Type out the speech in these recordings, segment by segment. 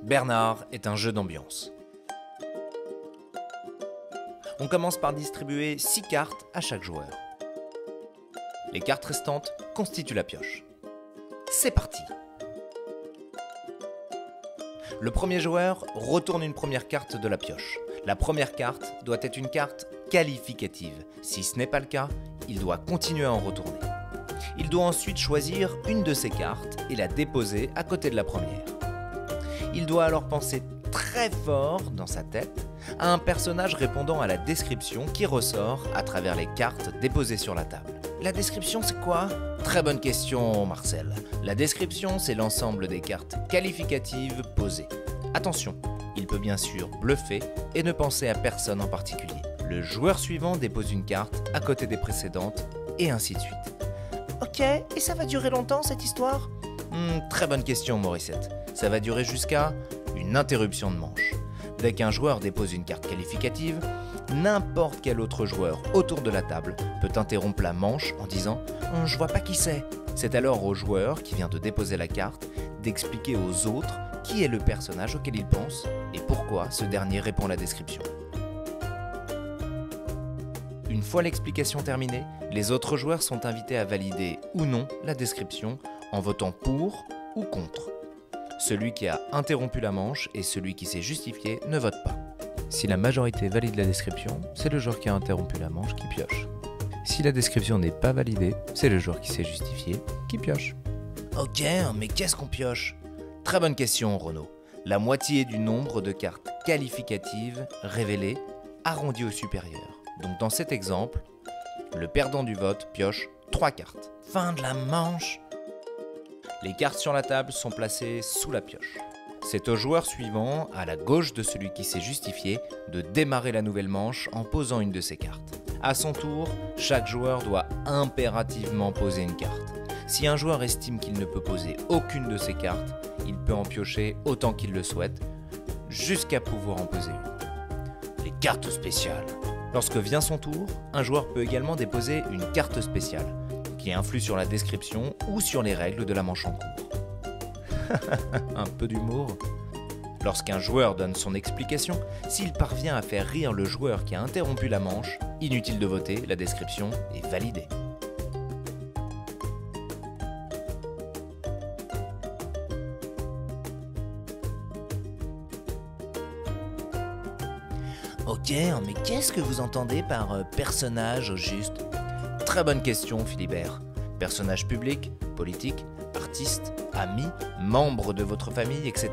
Bernard est un jeu d'ambiance. On commence par distribuer 6 cartes à chaque joueur. Les cartes restantes constituent la pioche. C'est parti! Le premier joueur retourne une première carte de la pioche. La première carte doit être une carte qualificative. Si ce n'est pas le cas, il doit continuer à en retourner. Il doit ensuite choisir une de ces cartes et la déposer à côté de la première. Il doit alors penser très fort dans sa tête à un personnage répondant à la description qui ressort à travers les cartes déposées sur la table. La description, c'est quoi? Très bonne question, Marcel. La description, c'est l'ensemble des cartes qualificatives posées. Attention, il peut bien sûr bluffer et ne penser à personne en particulier. Le joueur suivant dépose une carte à côté des précédentes et ainsi de suite. Ok, et ça va durer longtemps cette histoire? Très bonne question, Morissette. Ça va durer jusqu'à une interruption de manche. Dès qu'un joueur dépose une carte qualificative, n'importe quel autre joueur autour de la table peut interrompre la manche en disant « Je vois pas qui c'est ». C'est alors au joueur qui vient de déposer la carte d'expliquer aux autres qui est le personnage auquel il pense et pourquoi ce dernier répond à la description. Une fois l'explication terminée, les autres joueurs sont invités à valider ou non la description en votant pour ou contre. Celui qui a interrompu la manche et celui qui s'est justifié ne vote pas. Si la majorité valide la description, c'est le joueur qui a interrompu la manche qui pioche. Si la description n'est pas validée, c'est le joueur qui s'est justifié qui pioche. Ok, mais qu'est-ce qu'on pioche? Très bonne question, Renaud. La moitié du nombre de cartes qualificatives révélées arrondi au supérieur. Donc dans cet exemple, le perdant du vote pioche 3 cartes. Fin de la manche. Les cartes sur la table sont placées sous la pioche. C'est au joueur suivant, à la gauche de celui qui s'est justifié, de démarrer la nouvelle manche en posant une de ses cartes. À son tour, chaque joueur doit impérativement poser une carte. Si un joueur estime qu'il ne peut poser aucune de ses cartes, il peut en piocher autant qu'il le souhaite, jusqu'à pouvoir en poser une. Les cartes spéciales. Lorsque vient son tour, un joueur peut également déposer une carte spéciale, qui influe sur la description ou sur les règles de la manche en cours. Un peu d'humour. Lorsqu'un joueur donne son explication, s'il parvient à faire rire le joueur qui a interrompu la manche, inutile de voter, la description est validée. Ok, mais qu'est-ce que vous entendez par personnage au juste? Très bonne question, Philibert. Personnage public, politique, artiste, ami, membre de votre famille, etc.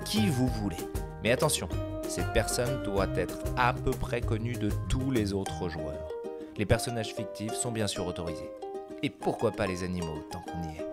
Qui vous voulez. Mais attention, cette personne doit être à peu près connue de tous les autres joueurs. Les personnages fictifs sont bien sûr autorisés. Et pourquoi pas les animaux, tant qu'on y est.